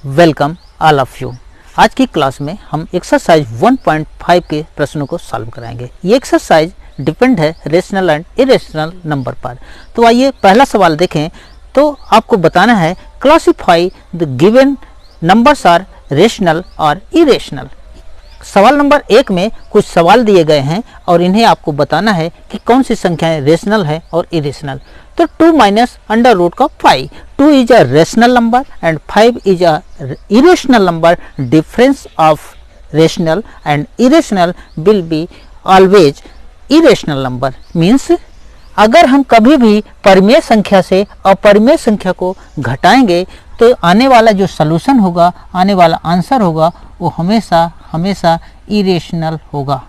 Welcome all of you. आज की class में हम एक्सरसाइज 1.5 के प्रश्नों को सॉल्व कराएंगे। ये एक्सरसाइज डिपेंड है रेशनल एंड इरेशनल नंबर पर। तो आइए पहला सवाल देखें। तो आपको बताना है classify the given numbers are rational और इरेशनल। सवाल नंबर 1 में कुछ सवाल दिए गए हैं और इन्हें आपको बताना है कि कौन सी संख्याएं रेशनल है और इरेशनल। तो 2 माइनस अंडर रूट का 5, 2 is a rational number and 5 is a irrational number. Difference of rational and irrational will be always irrational number. Means अगर हम कभी भी परिमेय संख्या से अपरिमेय संख्या को घटाएंगे तो आने वाला जो सलूशन होगा, आने वाला आंसर होगा, वो हमेशा हमेशा इरेशनल होगा।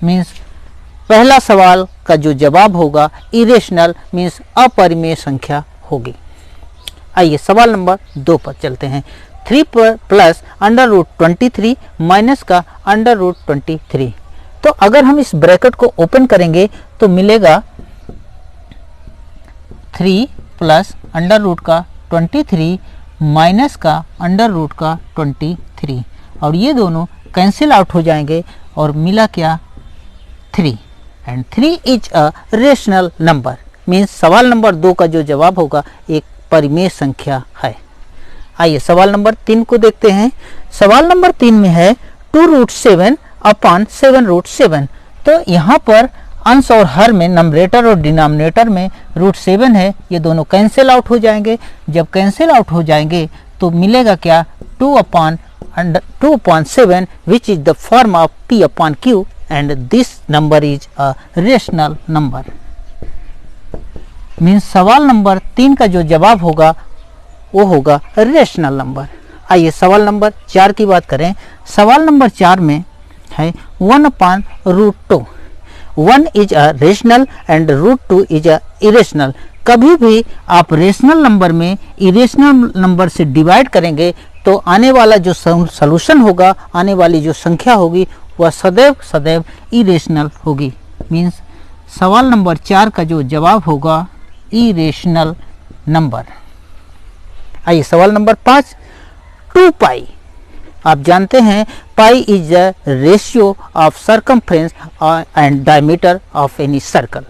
मीन्स पहला सवाल का जो जवाब होगा इरेशनल मीन्स अपरिमेय संख्या होगी। आइए सवाल नंबर 2 पर चलते हैं। 3 प्लस अंडर रूट 23 माइनस का अंडर रूट 23। तो अगर हम इस ब्रैकेट को ओपन करेंगे तो मिलेगा 3 प्लस अंडर रूट का 23 माइनस का अंडर रूट का 23 और ये दोनों कैंसिल आउट हो जाएंगे और मिला क्या 3 and 3 is a rational number. Means सवाल नंबर 2 का जो जवाब होगा एक परिमेय संख्या है। आइए सवाल नंबर 3 को देखते हैं। सवाल नंबर 3 में है 2 रूट 7 अपॉन 7 रूट 7। तो यहाँ पर अंश और हर में नंबरेटर और डिनोमिनेटर में रूट 7 है, ये दोनों कैंसिल आउट हो जाएंगे। जब कैंसिल आउट हो जाएंगे तो मिलेगा क्या 2 upon 7 which is the form of p upon q and this number is a rational number. Means सवाल नंबर 3 का जो जवाब होगा वो होगा रेशनल नंबर। आइए सवाल नंबर 4 की बात करें। सवाल नंबर 4 में है 1 upon root 2। 1 is a rational and root 2 is a irrational. कभी भी आप रेशनल नंबर में इरेशनल नंबर से डिवाइड करेंगे तो आने वाला जो सॉल्यूशन होगा, आने वाली जो संख्या होगी वह सदैव सदैव इरेशनल होगी। मीन्स सवाल नंबर 4 का जो जवाब होगा इरेशनल नंबर। आइए सवाल नंबर 5 2 पाई। आप जानते हैं pi is the ratio of circumference and diameter of any circle.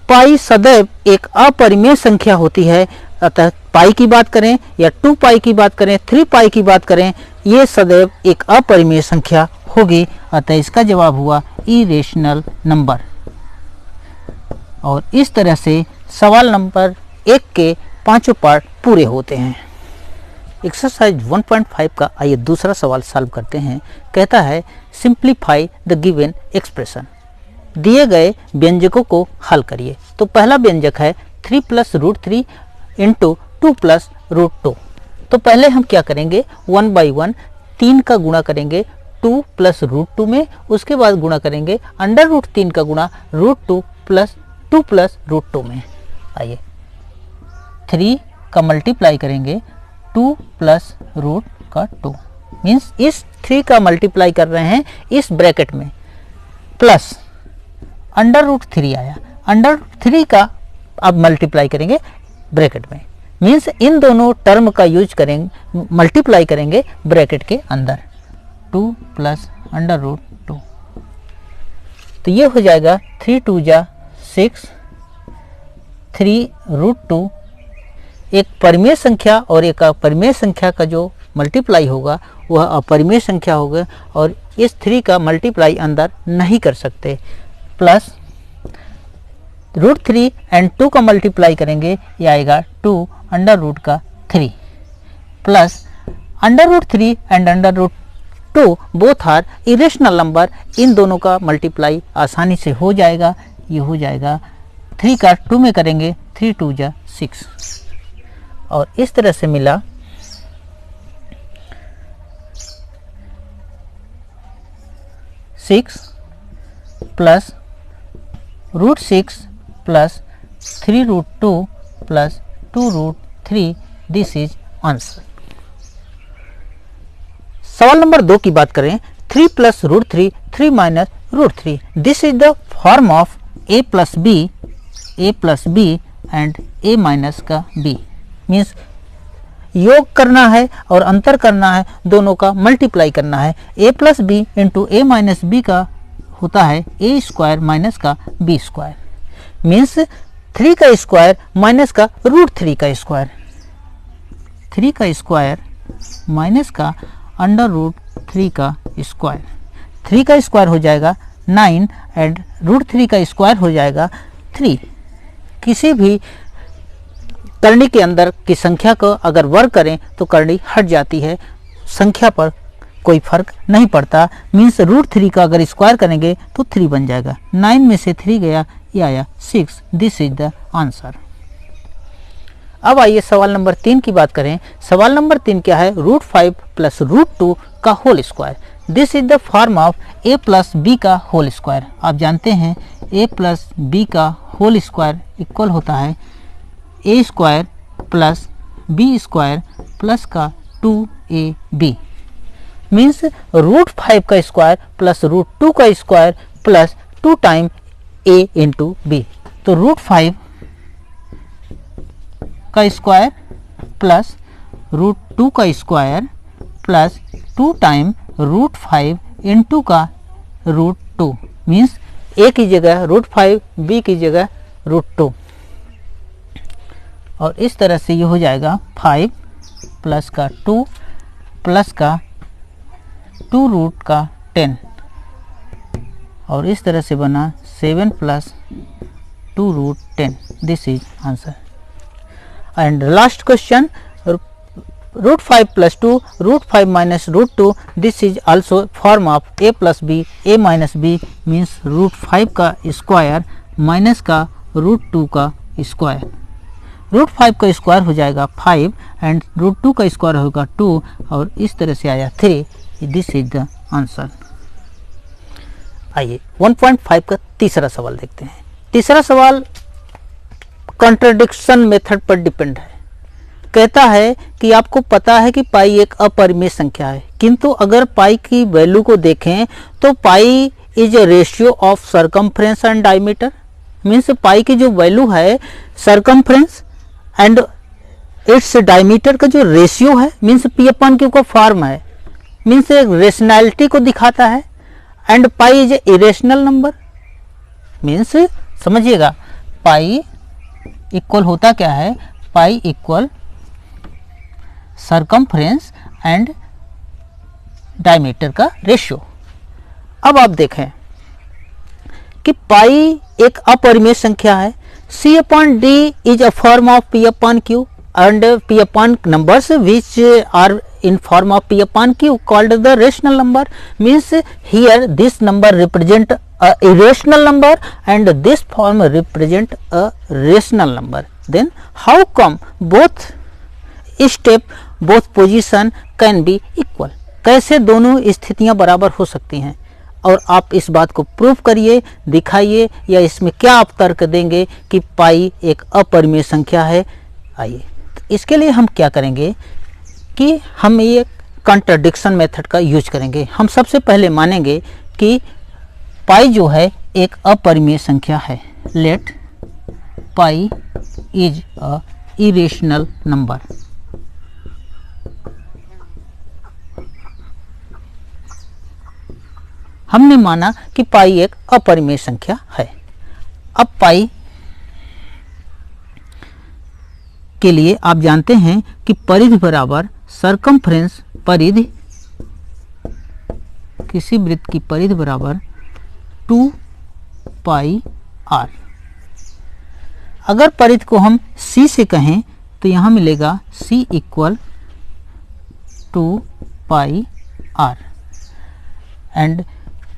Pi सदैव एक अपरिमेय संख्या होती है। अतः पाई की बात करें या 2 पाई की बात करें, 3 पाई की बात करें, ये सदैव एक अपरिमेय संख्या होगी। अतः इसका जवाब हुआ इरेशनल नंबर। और इस तरह से सवाल नंबर 1 के 5 पार्ट पूरे होते हैं। एक्सरसाइज 1.5 का आइए दूसरा सवाल सॉल्व करते हैं। कहता है सिंप्लीफाई द गिवन एक्सप्रेशन। दिए गए व्यंजकों को हल करिए। तो पहला व्यंजक है 3 plus root 3 into 2 plus root 2। तो पहले हम क्या करेंगे 1 बाई 1 3 का गुणा करेंगे 2 प्लस रूट 2 में, उसके बाद गुणा करेंगे अंडर रूट 3 का गुणा रूट 2 प्लस रूट 2 में। आइए 3 का मल्टीप्लाई करेंगे 2 प्लस रूट का 2। मीन्स इस 3 का मल्टीप्लाई कर रहे हैं इस ब्रैकेट में, प्लस अंडर रूट 3 आया, अंडर रूट 3 का अब मल्टीप्लाई करेंगे ब्रैकेट में। मीन्स इन दोनों टर्म का यूज करेंगे, मल्टीप्लाई करेंगे ब्रैकेट के अंदर 2 प्लस अंडर रूट 2। तो ये हो जाएगा 3 2 जा 6, 3 रूट 2। एक परिमेय संख्या और एक अपरिमेय संख्या का जो मल्टीप्लाई होगा वह अपरिमेय संख्या होगा और इस 3 का मल्टीप्लाई अंदर नहीं कर सकते। प्लस रूट 3 एंड 2 का मल्टीप्लाई करेंगे, ये आएगा 2 अंडर रूट का 3 plus under root 3 and under root 2 both are irrational number. इन दोनों का मल्टीप्लाई आसानी से हो जाएगा। ये हो जाएगा 3 का 2 में करेंगे 3 2 जा 6 और इस तरह से मिला 6 plus root 6 plus 3 root 2 plus 2 root 3। This is answer. सवाल नंबर 2 की बात करें 3 plus root 3 3 minus root 3। This is the form of a plus B and a minus का b। मीन्स योग करना है और अंतर करना है, दोनों का मल्टीप्लाई करना है। a plus B into A minus B का होता है a स्क्वायर माइनस का b स्क्वायर। मीन्स 3 का स्क्वायर माइनस का रूट 3 का स्क्वायर, 3 का स्क्वायर माइनस का अंडर रूट 3 का स्क्वायर। 3 का स्क्वायर हो जाएगा 9 एंड रूट 3 का स्क्वायर हो जाएगा 3। किसी भी करनी के अंदर की संख्या को अगर वर्ग करें तो करनी हट जाती है, संख्या पर कोई फर्क नहीं पड़ता। मीन्स रूट 3 का अगर स्क्वायर करेंगे तो 3 बन जाएगा। 9 में से 3 गया, ये आया 6। This is the answer. अब आइए सवाल नंबर 3 की बात करें। सवाल नंबर 3 क्या है? रूट 5 प्लस रूट 2 का whole square. This is the form of a plus B का होल स्क्वायर। आप जानते हैं a प्लस बी का होल स्क्वायर इक्वल होता है a square plus b square plus का 2ab। मीन्स रूट 5 का स्क्वायर प्लस रूट 2 का square plus 2 time a into B. तो रूट 5 का स्क्वायर प्लस रूट 2 का square plus 2 time root 5 into का रूट 2। मीन्स a की जगह रूट 5, b की जगह रूट 2, और इस तरह से ये हो जाएगा 5 प्लस का 2 प्लस का 2 रूट का 10, और इस तरह से बना 7 plus 2 root 10। This is answer. And last question, root 5 plus 2 root 5 minus root 2। This is also form of a plus B, a minus B. Means root 5 का स्क्वायर माइनस का रूट 2 का स्क्वायर। रूट 5 का square हो जाएगा 5 and root 2 का square होगा 2, और इस तरह से आया 3। This is the answer. आइए 1.5 का तीसरा सवाल देखते हैं। तीसरा सवाल कॉन्ट्रडिक्शन मेथड पर डिपेंड है। कहता है कि आपको पता है कि पाई एक अपरिमेय संख्या है, किंतु अगर पाई की वैल्यू को देखें तो pi is a ratio of circumference and diameter. Means पाई की जो वैल्यू है सरकमफ्रेंस एंड इट्स डायमीटर का जो रेशियो है, मीन्स पी अपन क्यू का फॉर्म है, मीन्स एक रेशनैलिटी को दिखाता है। And pi is a irrational number. Means समझिएगा पाई इक्वल होता क्या है? Pi equal circumference and diameter का रेशियो। अब आप देखें कि पाई एक अपरिमेय संख्या है। c upon d is a form of p upon q and p upon numbers which are in form of p upon q called the rational number. Means here this number represent a irrational number and this form represent a rational number. Then how come both step, both position can be equal? कैसे दोनों स्थितियां बराबर हो सकती हैं? और आप इस बात को प्रूव करिए, दिखाइए, या इसमें क्या आप तर्क देंगे कि पाई एक अपरिमेय संख्या है। आइए इसके लिए हम क्या करेंगे कि हम ये कॉन्ट्रडिक्शन मेथड का यूज करेंगे। हम सबसे पहले मानेंगे कि पाई जो है एक अपरिमेय संख्या है। Let pi is a irrational number. हमने माना कि पाई एक अपरिमेय संख्या है। अब पाई के लिए आप जानते हैं कि परिधि बराबर सरकमफ्रेंस, परिधि किसी वृत्त की परिधि बराबर 2 पाई आर। अगर परिधि को हम C से कहें तो यहाँ मिलेगा C equal 2 pi R and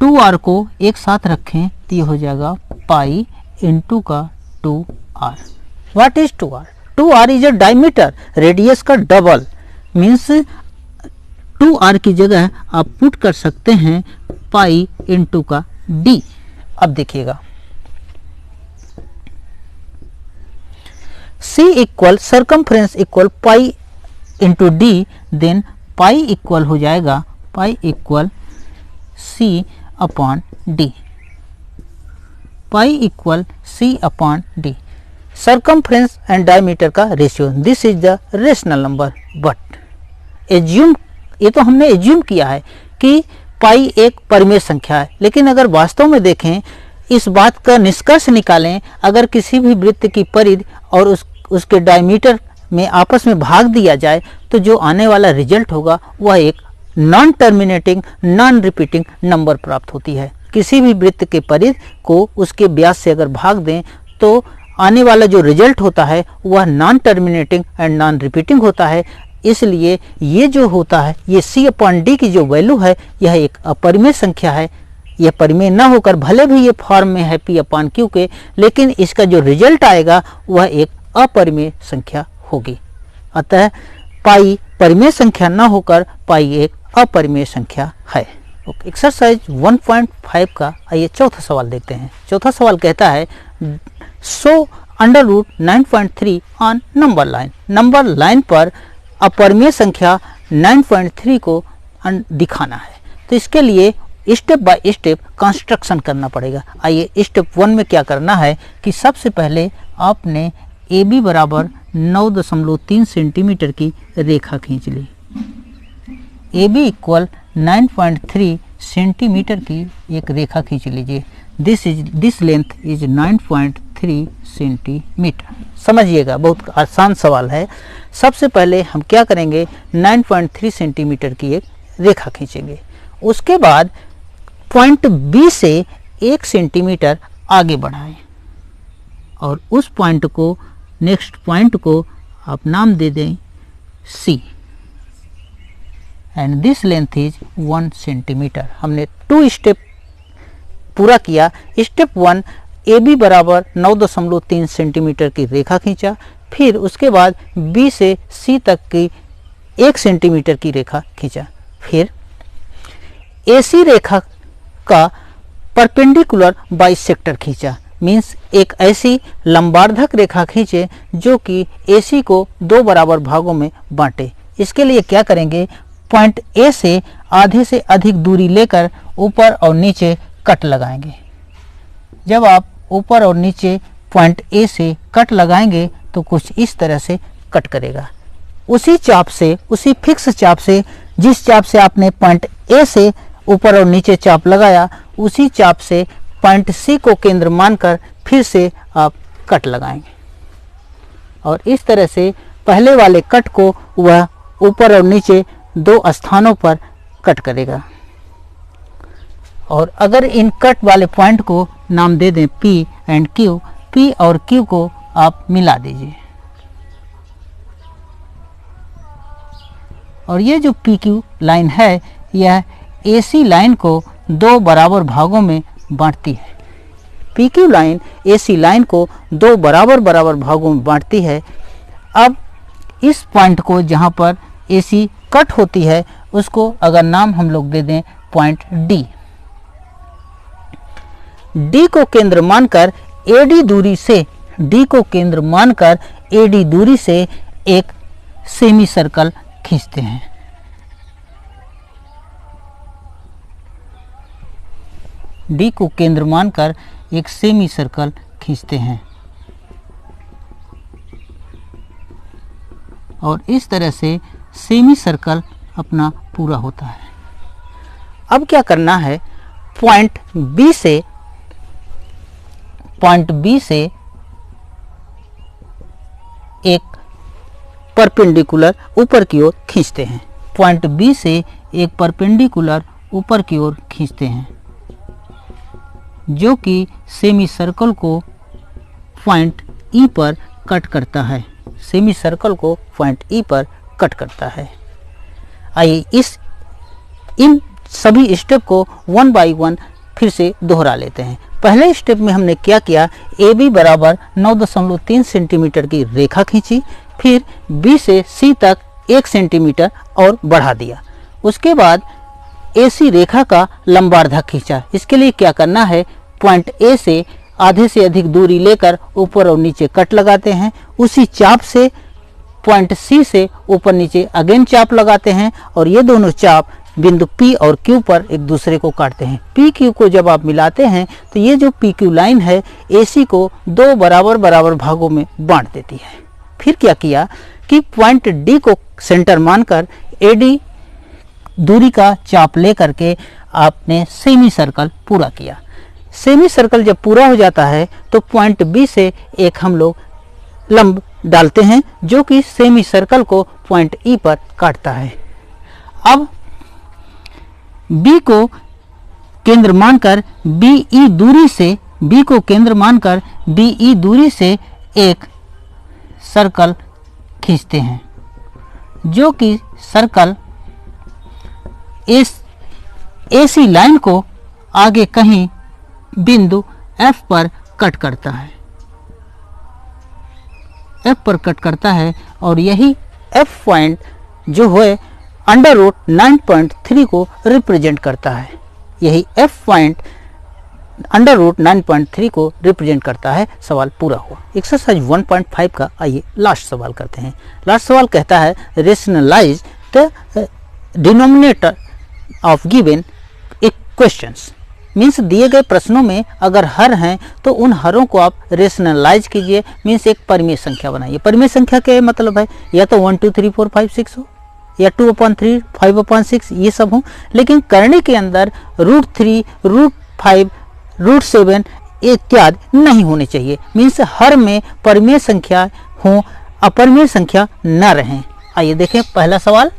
2r को एक साथ रखें तो ये हो जाएगा पाई इंटू का 2r। What is 2r? 2r is a diameter, radius का डबल। मीन्स 2r की जगह आप पुट कर सकते हैं पाई इंटू का d। अब देखिएगा c equal circumference equal pi into d, then pi equal हो जाएगा pi equal c upon d। Pi equal c upon d। Circumference and diameter का ratio, this is the rational number. But assume, ये तो हमने assume किया है कि पाई एक परिमेय संख्या है, लेकिन अगर वास्तव में देखें, इस बात का निष्कर्ष निकालें, अगर किसी भी वृत्त की परिधि और उसके डायमीटर में आपस में भाग दिया जाए तो जो आने वाला रिजल्ट होगा वह एक non terminating non repeating number प्राप्त होती है। किसी भी वृत्त के परिधि को उसके व्यास से अगर भाग दें तो आने वाला जो रिजल्ट होता है वह non terminating and non repeating होता है। इसलिए ये जो होता है, ये C/D की जो वैल्यू है, यह एक अपरिमेय संख्या है। यह परिमेय न होकर भले भी ये फॉर्म में है P/Q के, लेकिन इसका जो रिजल्ट आएगा वह एक अपरिमेय संख्या होगी। अतः पाई परिमेय संख्या न होकर पाई एक अपरिमेय संख्या है। एक्सरसाइज 1.5 का आइए चौथा सवाल देखते हैं। चौथा सवाल कहता है सो √9.3 on number line. Number line पर अपरिमेय संख्या 9.3 को दिखाना है। तो इसके लिए स्टेप बाय स्टेप कंस्ट्रक्शन करना पड़ेगा। आइए स्टेप 1 में क्या करना है कि सबसे पहले आपने AB बराबर 9.3 सेंटीमीटर की रेखा खींच ली। AB इक्वल 9.3 सेंटीमीटर की एक रेखा खींच लीजिए। This length is 9.3 centimetre. समझिएगा, बहुत आसान सवाल है। सबसे पहले हम क्या करेंगे, 9.3 सेंटीमीटर की एक रेखा खींचेंगे। उसके बाद पॉइंट B से 1 सेंटीमीटर आगे बढ़ाएं और उस पॉइंट को, नेक्स्ट पॉइंट को आप नाम दे दें C and this length is 1 centimetre. हमने 2 स्टेप पूरा किया। स्टेप 1, AB बराबर 9.3 सेंटीमीटर की रेखा खींचा, फिर उसके बाद B से C तक की 1 सेंटीमीटर की रेखा खींचा, फिर AC रेखा का परपेंडिकुलर बाइसेक्टर खींचा। मीन्स एक ऐसी लंबार्धक रेखा खींचे जो कि AC को 2 बराबर भागों में बांटे। इसके लिए क्या करेंगे, पॉइंट A से आधे से अधिक दूरी लेकर ऊपर और नीचे कट लगाएंगे। जब आप ऊपर और नीचे पॉइंट A से कट लगाएंगे तो कुछ इस तरह से कट करेगा। उसी चाप से, उसी फिक्स चाप से, जिस चाप से आपने पॉइंट A से ऊपर और नीचे चाप लगाया, उसी चाप से पॉइंट C को केंद्र मानकर फिर से आप कट लगाएंगे और इस तरह से पहले वाले कट को वह ऊपर और नीचे 2 स्थानों पर कट करेगा। और अगर इन कट वाले पॉइंट को नाम दे दें P एंड Q, P और Q को आप मिला दीजिए और ये जो PQ लाइन है यह AC लाइन को 2 बराबर भागों में बांटती है। PQ लाइन AC लाइन को 2 बराबर भागों में बांटती है। अब इस पॉइंट को जहाँ पर AC कट होती है उसको अगर नाम हम लोग दे दें पॉइंट D। D को केंद्र मानकर AD दूरी से, D को केंद्र मानकर AD दूरी से एक सेमी सर्कल खींचते हैं। D को केंद्र मानकर एक सेमी सर्कल खींचते हैं और इस तरह से सेमी सर्कल अपना पूरा होता है। अब क्या करना है, पॉइंट B से एक परपेंडिकुलर ऊपर की ओर खींचते हैं। पॉइंट B से एक परपेंडिकुलर ऊपर की ओर खींचते हैं जो कि सेमी सर्कल को पॉइंट E पर कट करता है। सेमी सर्कल को पॉइंट E पर कट करता है। आइए इन सभी स्टेप को 1 बाय 1 फिर से दोहरा लेते हैं। पहले स्टेप में हमने क्या किया, AB बराबर 9.3 सेंटीमीटर की रेखा खींची, फिर B से C तक 1 सेंटीमीटर और बढ़ा दिया। उसके बाद AC रेखा का लंबार्धक खींचा। इसके लिए क्या करना है, पॉइंट A से आधे से अधिक दूरी लेकर ऊपर और नीचे कट लगाते हैं। उसी चाप से पॉइंट C से ऊपर नीचे अगेन चाप लगाते हैं और ये दोनों चाप बिंदु P और Q पर एक दूसरे को काटते हैं। P Q को जब आप मिलाते हैं तो ये जो P Q लाइन है AC को दो बराबर बराबर भागों में बांट देती है। फिर क्या किया कि पॉइंट D को सेंटर मानकर AD दूरी का चाप ले करके आपने सेमी सर्कल पूरा किया। सेमी सर्कल जब पूरा हो जाता है तो पॉइंट B से एक हम लोग लंब डालते हैं जो कि सेमी सर्कल को पॉइंट E पर काटता है। अब B को केंद्र मानकर BE दूरी से एक सर्कल खींचते हैं जो कि सर्कल AC लाइन को आगे कहीं बिंदु F पर कट करता है और यही F पॉइंट जो है अंडर रूट 9.3 को रिप्रेजेंट करता है। यही F पॉइंट अंडर रूट 9.3 को रिप्रेजेंट करता है। सवाल पूरा हुआ। एक्सरसाइज 1.5 का आइए लास्ट सवाल करते हैं। लास्ट सवाल कहता है rationalize the denominator of given equations. Means दिए गए प्रश्नों में अगर हर हैं तो उन हरों को आप रेशनलाइज कीजिए। मीन्स एक परिमेय संख्या बनाइए। परिमेय संख्या क्या मतलब है, या तो 1 2 3 4 5 6 हो या 2/3 5/6 ये सब हो, लेकिन करने के अंदर √3 √5 √7 इत्यादि नहीं होने चाहिए। मीन्स हर में परिमेय संख्या हो, अपरिमेय संख्या न रहें। आइए देखें पहला सवाल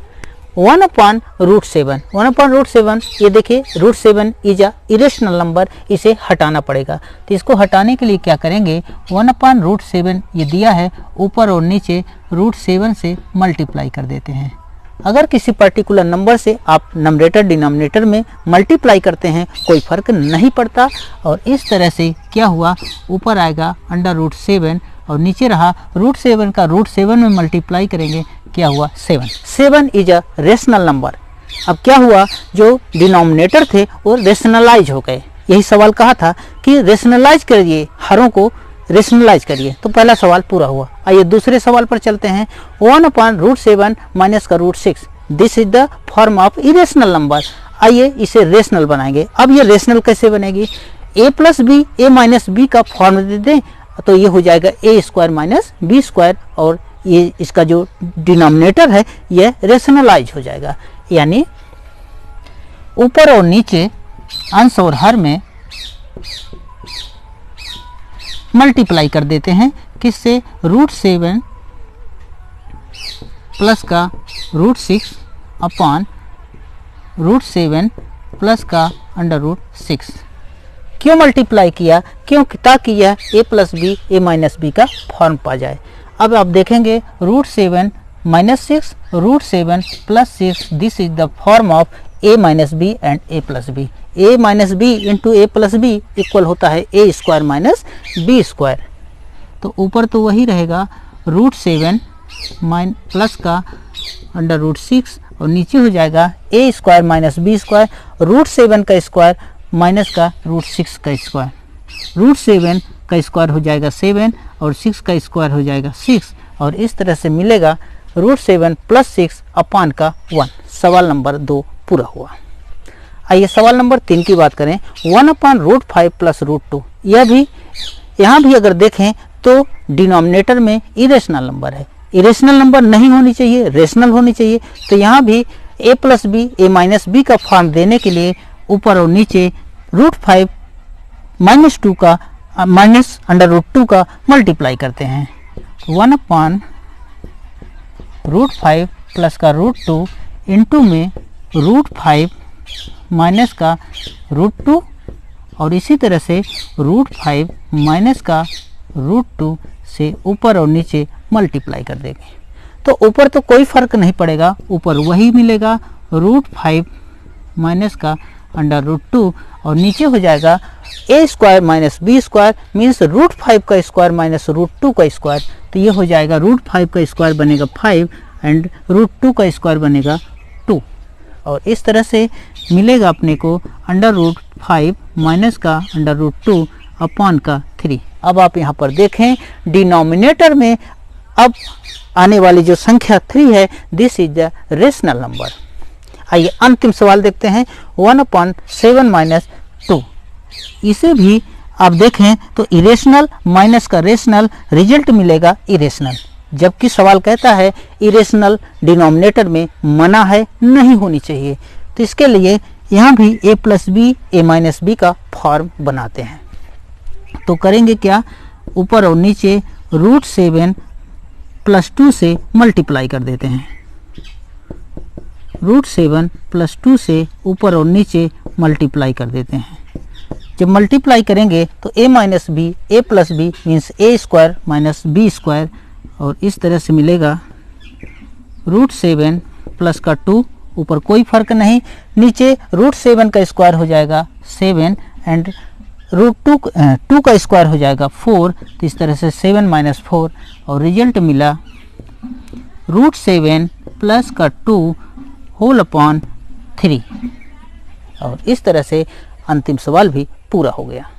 1/√7। 1/√7 ये देखिए √7 इज अ इरेशनल नंबर, इसे हटाना पड़ेगा। तो इसको हटाने के लिए क्या करेंगे, 1/√7 ये दिया है, ऊपर और नीचे √7 से मल्टीप्लाई कर देते हैं। अगर किसी पर्टिकुलर नंबर से आप नंबरेटर डिनोमिनेटर में मल्टीप्लाई करते हैं कोई फर्क नहीं पड़ता। और इस तरह से क्या हुआ, ऊपर आएगा √7 और नीचे रहा √7 का √7 में मल्टीप्लाई करेंगे, क्या हुआ 7। 7 इज अ रेशनल नंबर। अब क्या हुआ, जो डिनोमिनेटर थे वो रेशनलाइज हो गए। यही सवाल कहा था कि रेशनलाइज करिए, हरों को रेशनलाइज करिए। तो पहला सवाल पूरा हुआ। आइए दूसरे सवाल पर चलते हैं। 1/√7 माइनस का √6 this is the form of irrational number. आइए इसे रेशनल बनाएंगे। अब ये रेशनल कैसे बनेगी, a + b a - b का फॉर्म दे दें तो ये हो जाएगा a² - b², और ये इसका जो डिनोमिनेटर है ये रेशनलाइज हो जाएगा। यानी ऊपर और नीचे अंश और हर में मल्टीप्लाई कर देते हैं। किससे, √7 प्लस का √6 अपॉन √7 प्लस का √6। क्यों मल्टीप्लाई किया, क्यों, ताकि यह a + b a - b का फॉर्म पा जाए। अब आप देखेंगे √7 - 6 √7 + 6 this is the form of a - b and a + b। a - b into a + b equal होता है a² - b²। तो ऊपर तो वही रहेगा √7 प्लस का √6 और नीचे हो जाएगा a² - b², √7 का स्क्वायर माइनस का √6 का स्क्वायर। √7 का स्क्वायर हो जाएगा 7 और 6 का स्क्वायर हो जाएगा 6, और इस तरह से मिलेगा √7 + 6 अपान का 1। सवाल नंबर 2 पूरा हुआ। आइए सवाल नंबर 3 की बात करें। 1/√5 + √2। यह भी, यहाँ भी अगर देखें तो डिनोमिनेटर में इरेशनल नंबर है। इरेशनल नंबर नहीं होनी चाहिए, रेशनल होनी चाहिए। तो यहाँ भी a + b a - b का फॉर्म देने के लिए ऊपर और नीचे √5 - 2 का -√2 का मल्टीप्लाई करते हैं। 1/√5 प्लस का √2 इंटू में √5 माइनस का √2, और इसी तरह से √5 माइनस का √2 से ऊपर और नीचे मल्टीप्लाई कर देंगे। तो ऊपर तो कोई फर्क नहीं पड़ेगा, ऊपर वही मिलेगा √5 माइनस का √2, और नीचे हो जाएगा a² - b² मीन्स √5 का स्क्वायर माइनस √2 का स्क्वायर। तो ये हो जाएगा √5 का स्क्वायर बनेगा 5 एंड √2 का स्क्वायर बनेगा 2, और इस तरह से मिलेगा अपने को √5 माइनस का √2 अपॉन का 3। अब आप यहाँ पर देखें डिनोमिनेटर में अब आने वाली जो संख्या 3 है, this is the rational number. आइए अंतिम सवाल देखते हैं, 1/7 - 2। इसे भी आप देखें तो इरेशनल माइनस का रेशनल, रिजल्ट मिलेगा इरेशनल, जबकि सवाल कहता है इरेशनल डिनोमिनेटर में मना है, नहीं होनी चाहिए। तो इसके लिए यहाँ भी a + b a - b का फॉर्म बनाते हैं। तो करेंगे क्या, ऊपर और नीचे √7 + 2 से मल्टीप्लाई कर देते हैं। √7 + 2 से ऊपर और नीचे मल्टीप्लाई कर देते हैं। जब मल्टीप्लाई करेंगे तो a - b, a + b means a² - b², और इस तरह से मिलेगा √7 प्लस का 2, ऊपर कोई फर्क नहीं, नीचे √7 का स्क्वायर हो जाएगा 7 एंड √2 का स्क्वायर हो जाएगा 4। तो इस तरह से 7 - 4 और रिजल्ट मिला √7 प्लस का 2 होल अपॉन 3। और इस तरह से अंतिम सवाल भी पूरा हो गया।